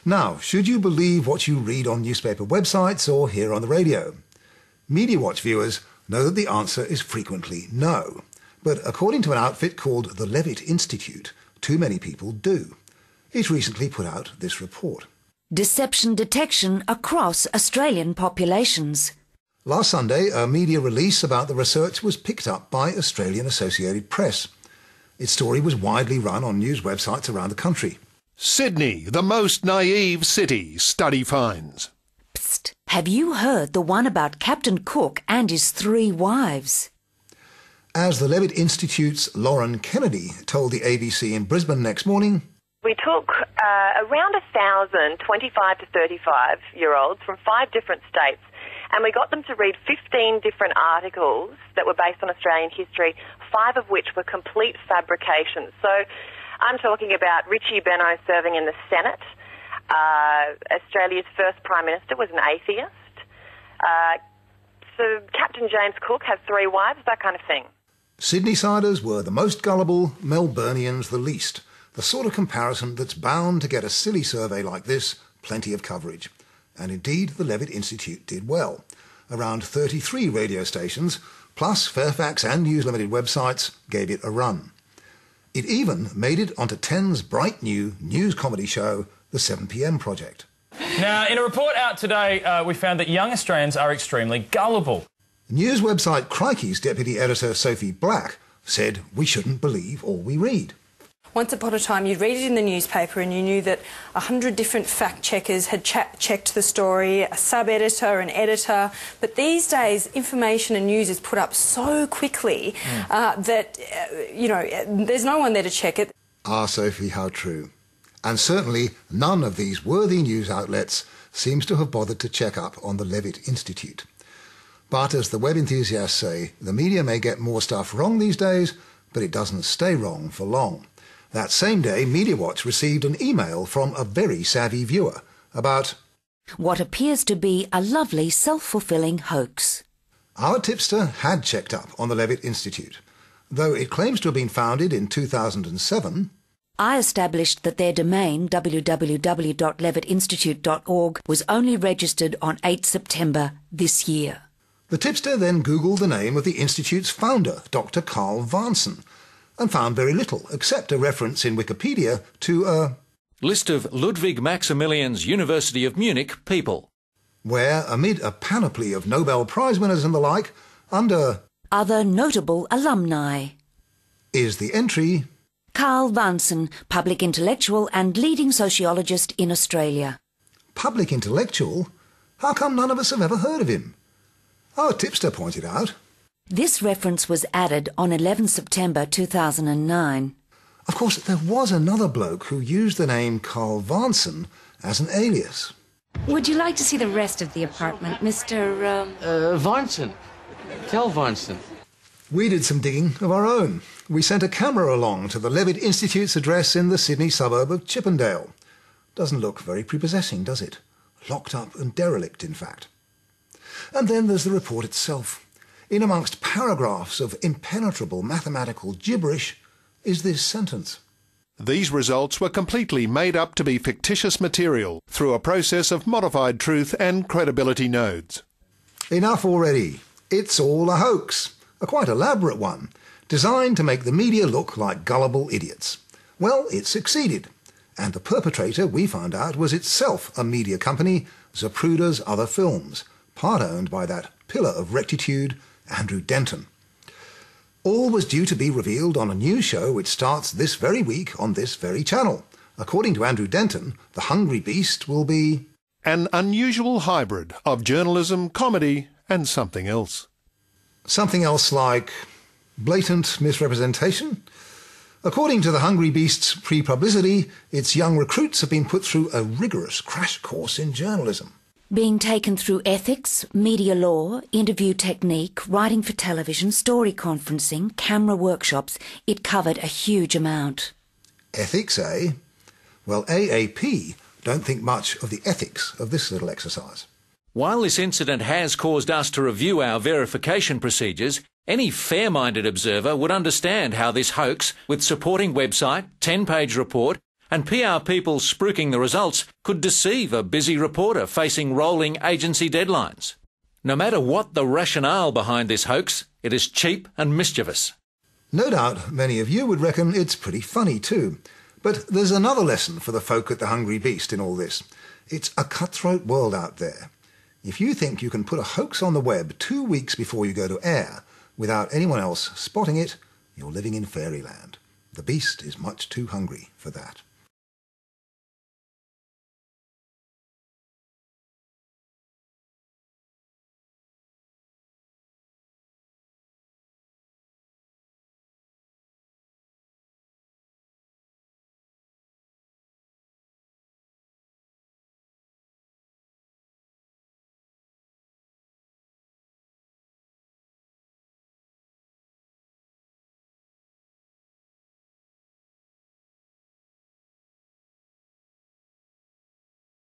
Now, should you believe what you read on newspaper websites or hear on the radio? Media Watch viewers know that the answer is frequently no. But according to an outfit called the Levitt Institute, too many people do. It recently put out this report. Deception detection across Australian populations. Last Sunday, a media release about the research was picked up by Australian Associated Press. Its story was widely run on news websites around the country. Sydney, the most naive city, study finds. Psst, have you heard the one about Captain Cook and his 3 wives? As the Levitt Institute's Lauren Kennedy told the ABC in Brisbane next morning, we took around 1,000 25 to 35-year-olds from 5 different states, and we got them to read 15 different articles that were based on Australian history, 5 of which were complete fabrications. So I'm talking about Richie Benaud serving in the Senate. Australia's first Prime Minister was an atheist. So Captain James Cook has 3 wives, that kind of thing. Sydney-siders were the most gullible, Melburnians the least. The sort of comparison that's bound to get a silly survey like this plenty of coverage. And indeed, the Levitt Institute did well. Around 33 radio stations, plus Fairfax and News Limited websites, gave it a run. It even made it onto 10's bright new news comedy show, The 7pm Project. Now, in a report out today, we found that young Australians are extremely gullible. News website Crikey's deputy editor Sophie Black said we shouldn't believe all we read. Once upon a time, you'd read it in the newspaper and you knew that 100 different fact-checkers had checked the story, a sub-editor, an editor. But these days, information and news is put up so quickly that, there's no one there to check it. Ah, Sophie, how true. And certainly none of these worthy news outlets seems to have bothered to check up on the Levitt Institute. But as the web enthusiasts say, the media may get more stuff wrong these days, but it doesn't stay wrong for long. That same day, Media Watch received an email from a very savvy viewer about what appears to be a lovely self-fulfilling hoax. Our tipster had checked up on the Levitt Institute. Though it claims to have been founded in 2007, I established that their domain, www.levittinstitute.org, was only registered on 8 September this year. The tipster then Googled the name of the Institute's founder, Dr. Carl Vansen, and found very little except a reference in Wikipedia to a list of Ludwig Maximilian's University of Munich people, where, amid a panoply of Nobel Prize winners and the like, under other notable alumni, is the entry Carl Vansen, public intellectual and leading sociologist in Australia. Public intellectual? How come none of us have ever heard of him? Our tipster pointed out this reference was added on 11 September 2009. Of course, there was another bloke who used the name Carl Vansen as an alias. Would you like to see the rest of the apartment, Mr. Vansen. Cal Vansen. We did some digging of our own. We sent a camera along to the Levitt Institute's address in the Sydney suburb of Chippendale. Doesn't look very prepossessing, does it? Locked up and derelict, in fact. And then there's the report itself. In amongst paragraphs of impenetrable mathematical gibberish is this sentence. These results were completely made up to be fictitious material through a process of modified truth and credibility nodes. Enough already. It's all a hoax, a quite elaborate one, designed to make the media look like gullible idiots. Well, it succeeded, and the perpetrator, we found out, was itself a media company, Zapruder's Other Films, part owned by that pillar of rectitude, Andrew Denton. All was due to be revealed on a new show which starts this very week on this very channel. According to Andrew Denton, the hungry beast will be an unusual hybrid of journalism, comedy and something else. Something else like blatant misrepresentation? According to the Hungry Beast's pre-publicity, its young recruits have been put through a rigorous crash course in journalism. Being taken through ethics, media law, interview technique, writing for television, story conferencing, camera workshops, it covered a huge amount. Ethics, eh? Well, AAP don't think much of the ethics of this little exercise. While this incident has caused us to review our verification procedures, any fair-minded observer would understand how this hoax, with supporting website, 10-page report, And PR people spruiking the results could deceive a busy reporter facing rolling agency deadlines. No matter what the rationale behind this hoax, it is cheap and mischievous. No doubt many of you would reckon it's pretty funny too. But there's another lesson for the folk at the Hungry Beast in all this. It's a cutthroat world out there. If you think you can put a hoax on the web 2 weeks before you go to air without anyone else spotting it, you're living in fairyland. The beast is much too hungry for that.